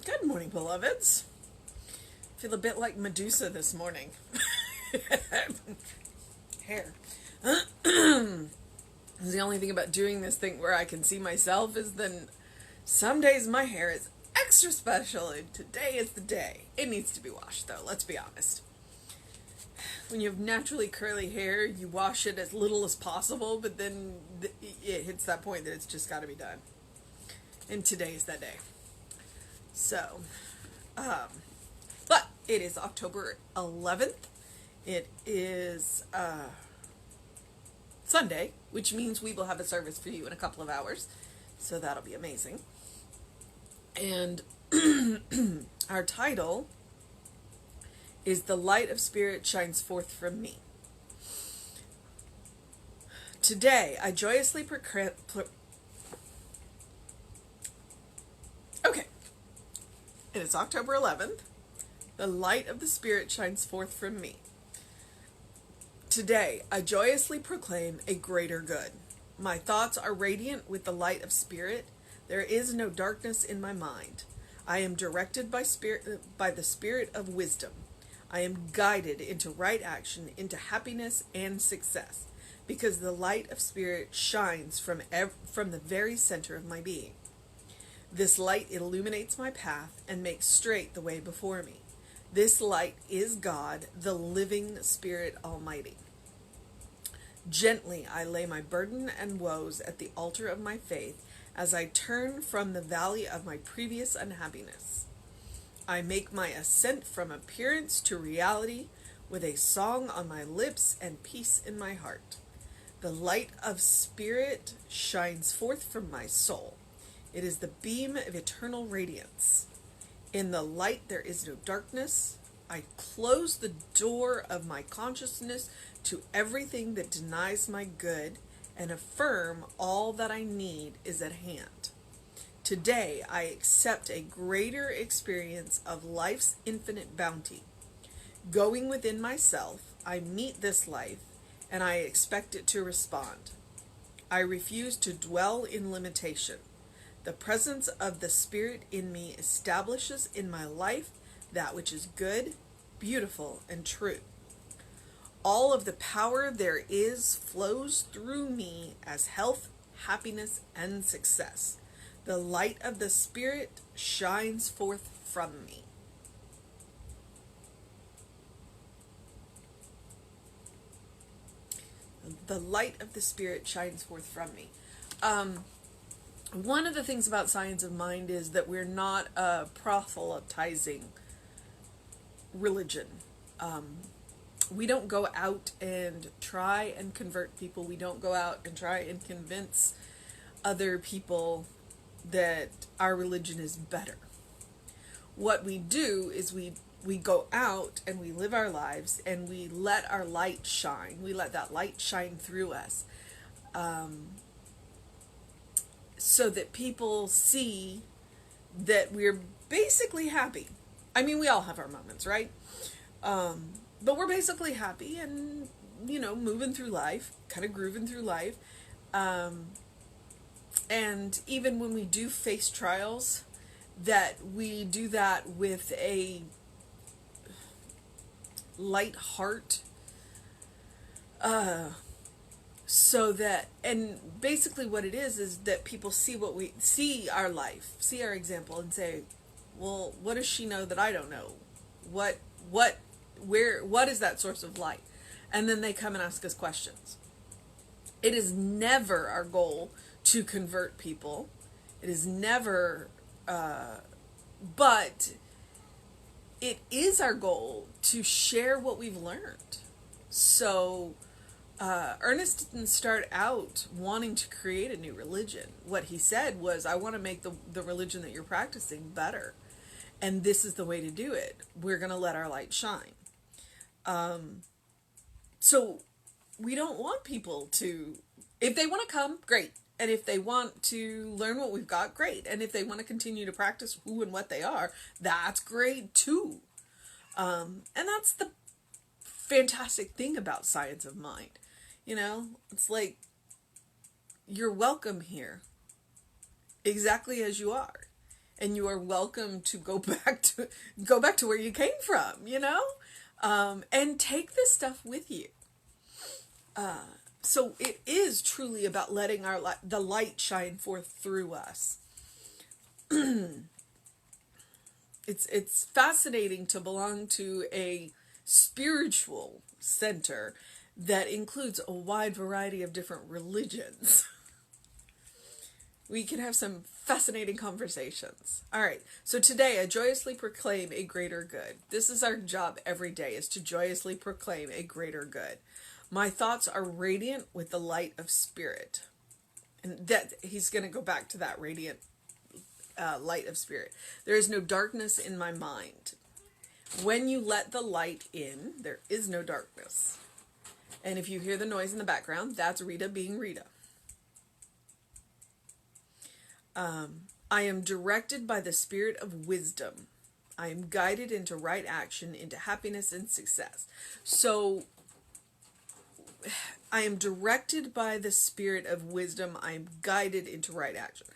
Good morning, beloveds. Feel a bit like Medusa this morning. Hair. The only thing about doing this thing where I can see myself is then some days my hair is extra special, and today is the day. It needs to be washed, though, let's be honest. When you have naturally curly hair, you wash it as little as possible, but then it hits that point that it's just got to be done. And today is that day. So, but it is October 11th. It is Sunday, which means we will have a service for you in a couple of hours. So that'll be amazing. And our title is "The Light of Spirit Shines Forth from Me." Today, I joyously It is October 11th. The light of the Spirit shines forth from me. Today, I joyously proclaim a greater good. My thoughts are radiant with the light of Spirit. There is no darkness in my mind. I am directed by the Spirit of wisdom. I am guided into right action, into happiness and success, because the light of Spirit shines from the very center of my being. This light illuminates my path and makes straight the way before me. This light is God, the living Spirit Almighty. Gently I lay my burden and woes at the altar of my faith as I turn from the valley of my previous unhappiness. I make my ascent from appearance to reality with a song on my lips and peace in my heart. The light of Spirit shines forth from my soul. It is the beam of eternal radiance. In the light there is no darkness. I close the door of my consciousness to everything that denies my good and affirm all that I need is at hand. Today I accept a greater experience of life's infinite bounty. Going within myself, I meet this life and I expect it to respond. I refuse to dwell in limitation. The presence of the Spirit in me establishes in my life that which is good, beautiful, and true. All of the power there is flows through me as health, happiness, and success. The light of the Spirit shines forth from me. The light of the Spirit shines forth from me. One of the things about Science of Mind is that we're not proselytizing religion. We don't go out and try and convert people. We don't go out and try and convince other people that our religion is better. What we do is we go out and we live our lives and we let our light shine. We let that light shine through us. So that people see that we're basically happy. I mean, we all have our moments, right? But we're basically happy and, moving through life, kind of grooving through life. And even when we do face trials, that we do that with a light heart, so that, and basically what it is that people see our life, see our example and say, well, what does she know that I don't know? What is that source of light? And then they come and ask us questions. It is never our goal to convert people. It is never, but it is our goal to share what we've learned. So, Ernest didn't start out wanting to create a new religion. What he said was, I want to make the religion that you're practicing better. And this is the way to do it. We're going to let our light shine. So we don't want people to, if they want to come, great. And if they want to learn what we've got, great. And if they want to continue to practice who and what they are, that's great too. And that's the fantastic thing about Science of Mind. It's like, you're welcome here exactly as you are. and you are welcome to go back to where you came from, and take this stuff with you. So it is truly about letting the light shine forth through us. It's fascinating to belong to a spiritual center that includes a wide variety of different religions. We can have some fascinating conversations. All right, so today I joyously proclaim a greater good. This is our job every day, is to joyously proclaim a greater good. My thoughts are radiant with the light of spirit. And that he's going to go back to that radiant light of spirit. There is no darkness in my mind. When you let the light in, there is no darkness. And if you hear the noise in the background, that's Rita being Rita. I am directed by the spirit of wisdom. I am guided into right action, into happiness and success. So I am directed by the spirit of wisdom. I am guided into right action.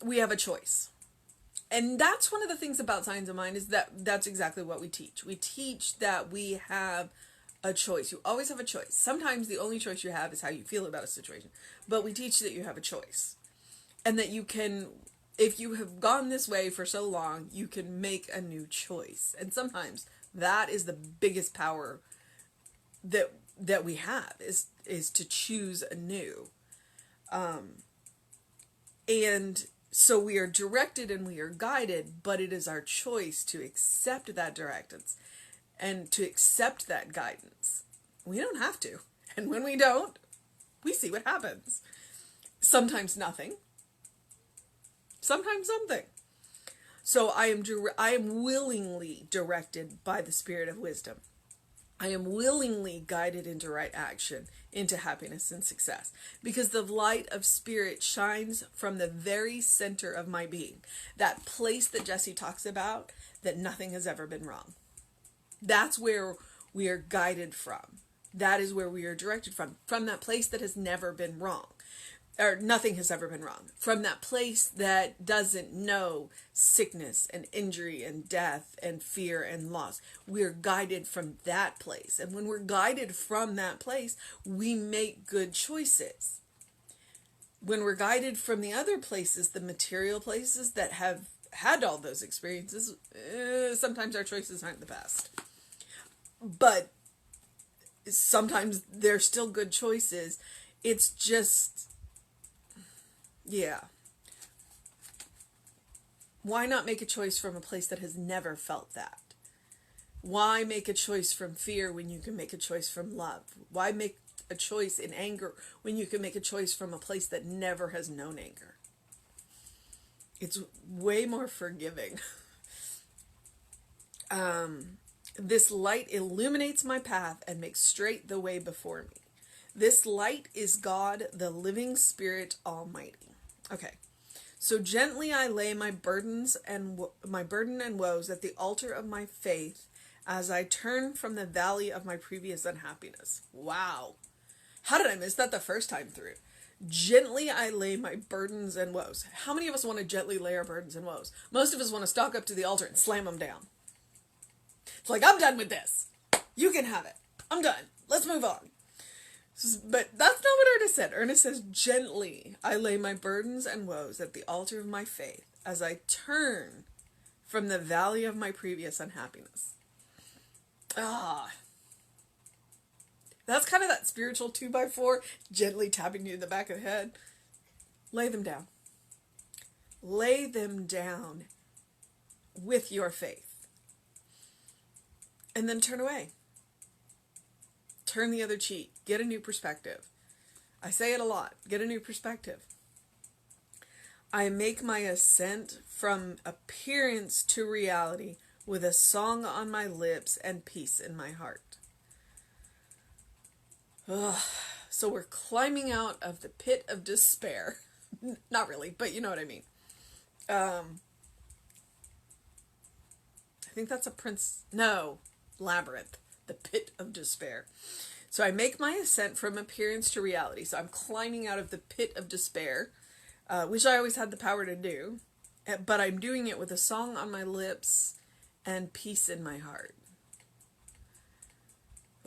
We have a choice. And that's one of the things about Science of Mind, is that's exactly what we teach. We teach that we have a choice. You always have a choice. Sometimes the only choice you have is how you feel about a situation. But we teach that you have a choice. And that you can, if you have gone this way for so long, you can make a new choice. And sometimes that is the biggest power that we have, is to choose anew. And so we are directed and we are guided, but it is our choice to accept that directance and to accept that guidance. We don't have to. And when we don't, we see what happens. Sometimes nothing. Sometimes something. So I am willingly directed by the spirit of wisdom. I am willingly guided into right action, into happiness and success, because the light of spirit shines from the very center of my being. That place that Jesse talks about, that nothing has ever been wrong. That's where we are guided from. That is where we are directed from that place that has never been wrong. Or nothing has ever been wrong. From that place that doesn't know sickness and injury and death and fear and loss. We're guided from that place. And when we're guided from that place, we make good choices. When we're guided from the other places, the material places that have had all those experiences, sometimes our choices aren't the best. But sometimes they're still good choices. It's just... yeah. Why not make a choice from a place that has never felt that? Why make a choice from fear when you can make a choice from love? Why make a choice in anger when you can make a choice from a place that never has known anger? It's way more forgiving. This light illuminates my path and makes straight the way before me. This light is God, the living Spirit Almighty. Okay, so gently I lay my burdens and my burden and woes at the altar of my faith as I turn from the valley of my previous unhappiness. Wow, how did I miss that the first time through? Gently I lay my burdens and woes. How many of us want to gently lay our burdens and woes? Most of us want to stalk up to the altar and slam them down. It's like, I'm done with this. You can have it. I'm done. Let's move on. But that's not what Ernest said. Ernest says, gently I lay my burdens and woes at the altar of my faith as I turn from the valley of my previous unhappiness. That's kind of that spiritual 2x4, gently tapping you in the back of the head. Lay them down. Lay them down with your faith. And then turn away. Turn the other cheek. Get a new perspective. I say it a lot. Get a new perspective. I make my ascent from appearance to reality with a song on my lips and peace in my heart. Ugh. So we're climbing out of the pit of despair. Not really, but you know what I mean. I think that's a Labyrinth. The pit of despair. So I make my ascent from appearance to reality. So I'm climbing out of the pit of despair, which I always had the power to do. but I'm doing it with a song on my lips and peace in my heart.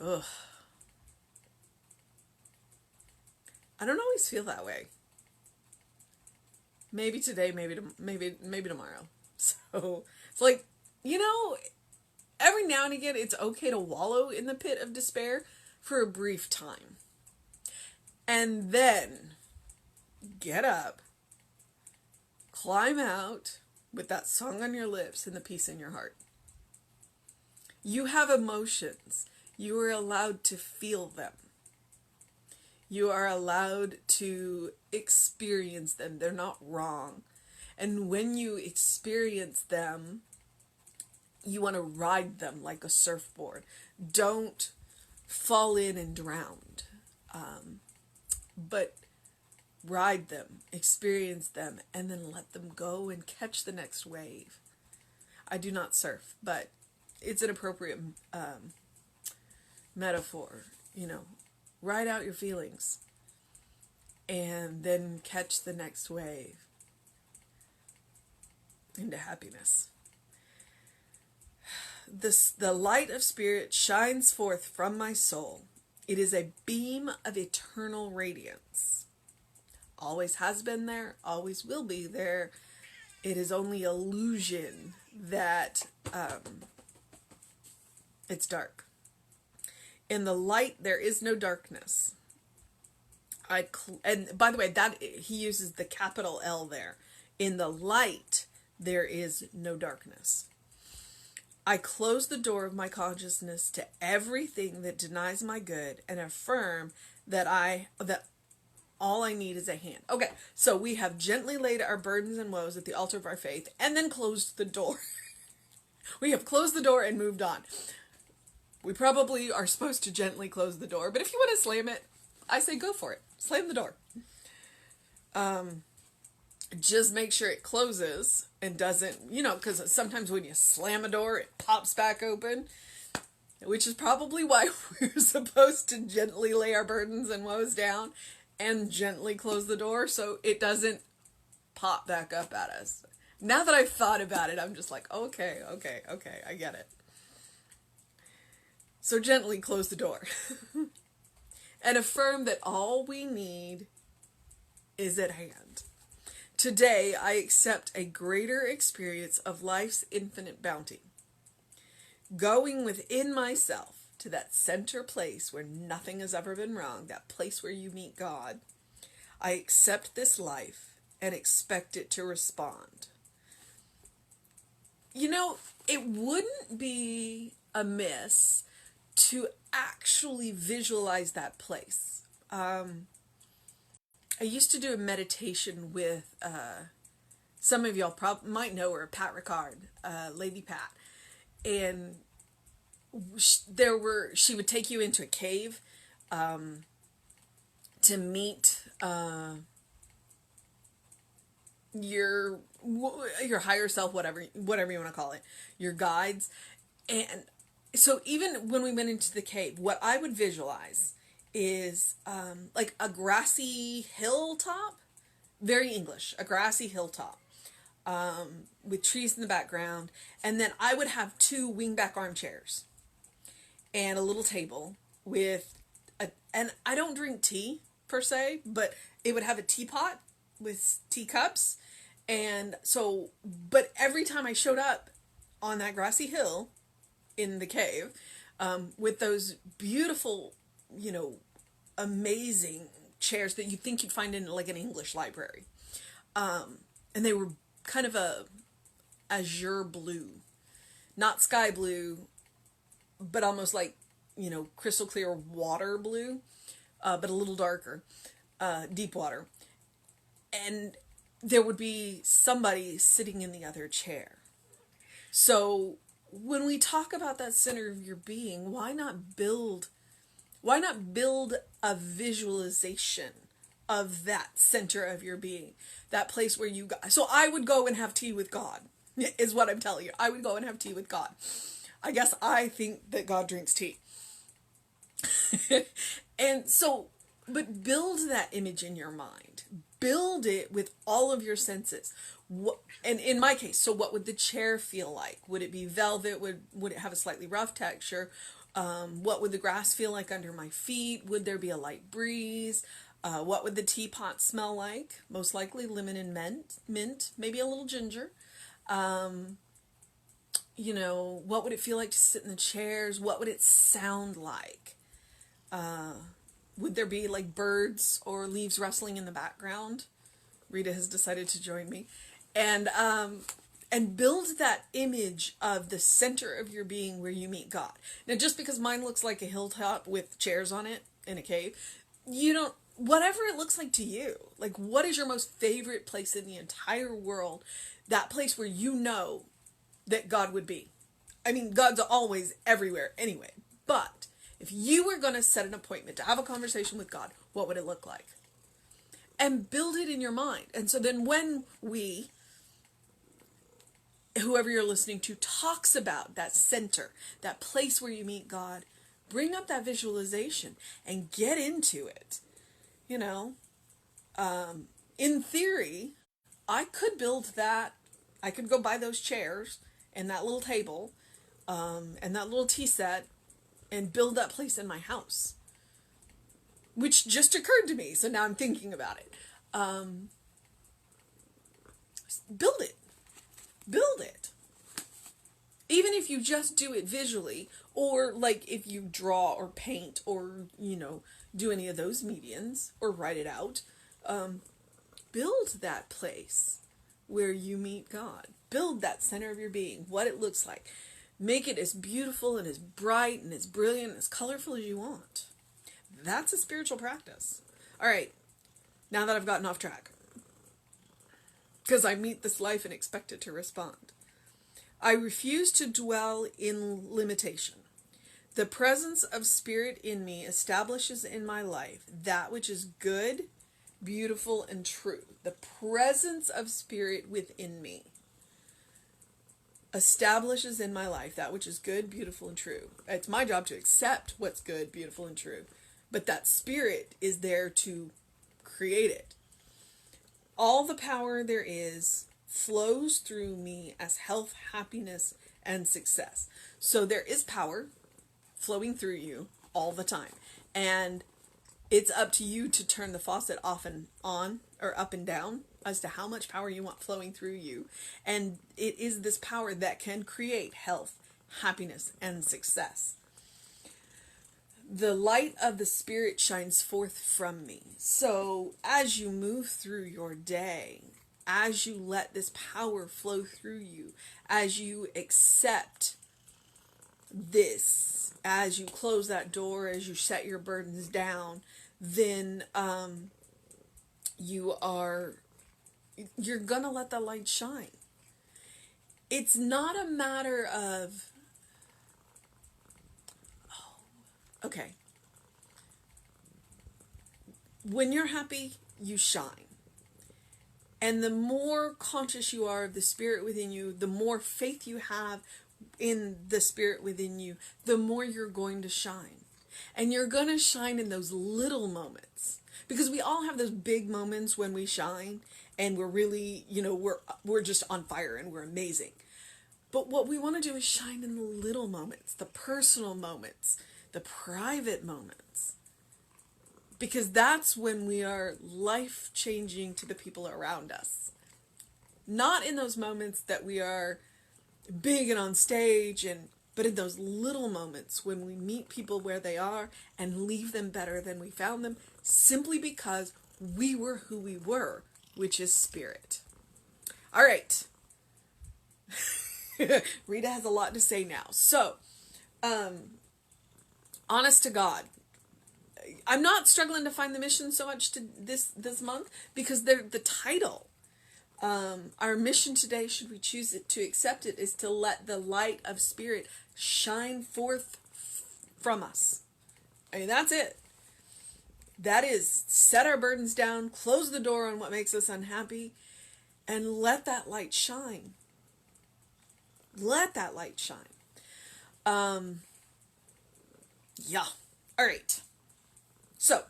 Ugh. I don't always feel that way. Maybe today, maybe tomorrow. So it's like, every now and again, it's okay to wallow in the pit of despair for a brief time. And then get up, climb out with that song on your lips and the peace in your heart. You have emotions. You are allowed to feel them. You are allowed to experience them. They're not wrong. And when you experience them, you want to ride them like a surfboard. Don't fall in and drown. But ride them, experience them, and then let them go and catch the next wave. I do not surf, but it's an appropriate metaphor. Ride out your feelings and then catch the next wave into happiness. The light of spirit shines forth from my soul. It is a beam of eternal radiance. Always has been there, always will be there. It is only illusion that it's dark. In the light, there is no darkness. And by the way, that he uses the capital L there. In the light, there is no darkness. I close the door of my consciousness to everything that denies my good and affirm that all I need is a hand. Okay, so we have gently laid our burdens and woes at the altar of our faith and then closed the door. We have closed the door and moved on. We probably are supposed to gently close the door, but if you want to slam it, I say go for it. Slam the door. Just make sure it closes and doesn't, because sometimes when you slam a door, it pops back open, which is probably why we're supposed to gently lay our burdens and woes down and gently close the door so it doesn't pop back up at us. Now that I've thought about it, I'm just like, okay, I get it. So gently close the door and affirm that all we need is at hand. Today, I accept a greater experience of life's infinite bounty. Going within myself to that center place where nothing has ever been wrong, that place where you meet God, I accept this life and expect it to respond. It wouldn't be amiss to actually visualize that place. I used to do a meditation with some of y'all might know her, Pat Ricard, Lady Pat, and she would take you into a cave to meet your higher self, whatever you want to call it, your guides. And so even when we went into the cave, what I would visualize is like a grassy hilltop, very English, a grassy hilltop with trees in the background, and then I would have 2 wingback armchairs and a little table with and I don't drink tea per se, but it would have a teapot with teacups, and so, but every time I showed up on that grassy hill in the cave with those beautiful, amazing chairs that you think you'd find in like an English library. And they were kind of a azure blue, not sky blue, but almost like, crystal clear water blue, but a little darker, deep water. And there would be somebody sitting in the other chair. So when we talk about that center of your being, why not build a visualization of that center of your being, that place where you go. So I would go and have tea with God, is what I'm telling you. I would go and have tea with God. I guess I think that God drinks tea. And so, but build that image in your mind. Build it with all of your senses. And in my case, so what would the chair feel like? Would it be velvet? Would it have a slightly rough texture? What would the grass feel like under my feet? Would there be a light breeze? What would the teapot smell like? Most likely lemon and mint, maybe a little ginger. What would it feel like to sit in the chairs? What would it sound like? Would there be like birds or leaves rustling in the background? Rita has decided to join me. And build that image of the center of your being where you meet God. Now, just because mine looks like a hilltop with chairs on it in a cave, whatever it looks like to you, like what is your most favorite place in the entire world? That place where you know that God would be. I mean, God's always everywhere anyway, but if you were going to set an appointment to have a conversation with God, what would it look like? And build it in your mind. And so then when whoever you're listening to talks about that center, that place where you meet God, bring up that visualization and get into it. In theory, I could build that. I could go buy those chairs and that little table, and that little tea set and build that place in my house, which just occurred to me. So now I'm thinking about it. Build it. Even if you just do it visually, or like if you draw or paint or, do any of those mediums or write it out, build that place where you meet God. Build that center of your being, what it looks like. Make it as beautiful and as bright and as brilliant and as colorful as you want. That's a spiritual practice. All right, now that I've gotten off track, because I meet this life and expect it to respond. I refuse to dwell in limitation. The presence of Spirit in me establishes in my life that which is good, beautiful, and true. The presence of Spirit within me establishes in my life that which is good, beautiful, and true. It's my job to accept what's good, beautiful, and true. But that Spirit is there to create it. All the power there is flows through me as health, happiness, and success. So there is power flowing through you all the time. And it's up to you to turn the faucet off and on, or up and down, as to how much power you want flowing through you. And it is this power that can create health, happiness, and success. The light of the Spirit shines forth from me. So as you move through your day, as you let this power flow through you, as you accept this, as you close that door, as you set your burdens down, then you're gonna let the light shine. It's not a matter of, okay, when you're happy, you shine. And the more conscious you are of the Spirit within you, the more faith you have in the Spirit within you, the more you're going to shine. And you're going to shine in those little moments. Because we all have those big moments when we shine and we're really, we're just on fire and we're amazing. But what we want to do is shine in the little moments, the personal moments, the private moments. Because that's when we are life-changing to the people around us. Not in those moments that we are big and on stage, but in those little moments when we meet people where they are and leave them better than we found them, simply because we were who we were, which is Spirit. All right. Rita has a lot to say now. So, honest to God, I'm not struggling to find the mission so much to this month because they're the title. Our mission today, should we choose it to accept it, is to let the light of Spirit shine forth from us. I mean, that's it. That is, set our burdens down, close the door on what makes us unhappy, and let that light shine. Let that light shine. Yeah. All right. So,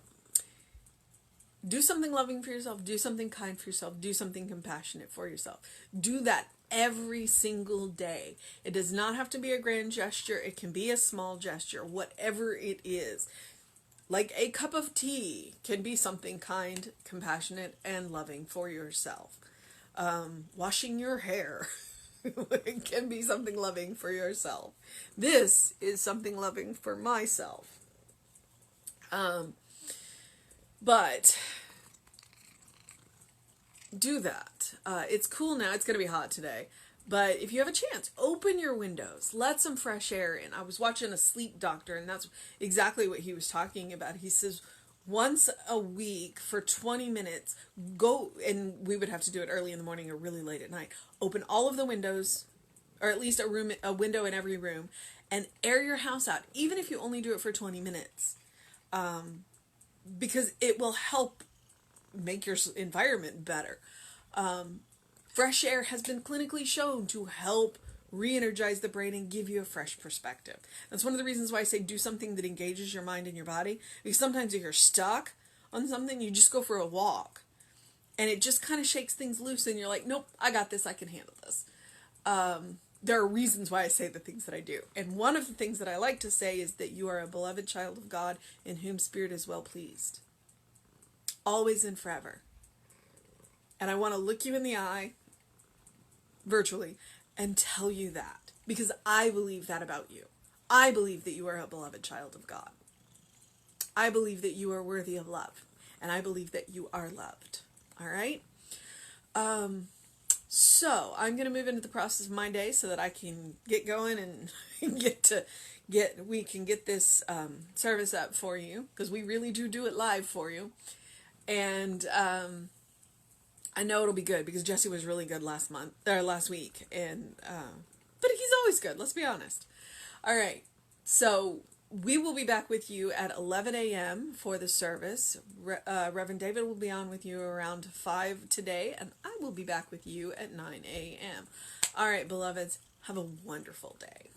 Do something loving for yourself. Do something kind for yourself. Do something compassionate for yourself. Do that every single day. It does not have to be a grand gesture. It can be a small gesture, whatever it is. Like a cup of tea can be something kind, compassionate, and loving for yourself. Washing your hair can be something loving for yourself. This is something loving for myself. But do that. It's cool now. It's going to be hot today. But if you have a chance, open your windows. Let some fresh air in. I was watching a sleep doctor, and that's exactly what he was talking about. He says once a week for 20 minutes, go, and we would have to do it early in the morning or really late at night. Open all of the windows, or at least a window in every room, and air your house out, even if you only do it for 20 minutes. Because it will help make your environment better. Fresh air has been clinically shown to help re-energize the brain and give you a fresh perspective. That's one of the reasons why I say do something that engages your mind and your body. Because sometimes if you're stuck on something, you just go for a walk. And it just kind of shakes things loose and you're like, nope, I got this, I can handle this. There are reasons why I say the things that I do. And one of the things that I like to say is that you are a beloved child of God in whom Spirit is well pleased. Always and forever. And I want to look you in the eye, virtually, and tell you that. Because I believe that about you. I believe that you are a beloved child of God. I believe that you are worthy of love. And I believe that you are loved. All right? So I'm going to move into the process of my day so that I can get going and we can get this service up for you, because we really do it live for you. And I know it'll be good because Jesse was really good last week, and but he's always good, let's be honest. All right, so we will be back with you at 11 a.m. for the service. Reverend David will be on with you around 5 today, and I will be back with you at 9 a.m. All right, beloveds, have a wonderful day.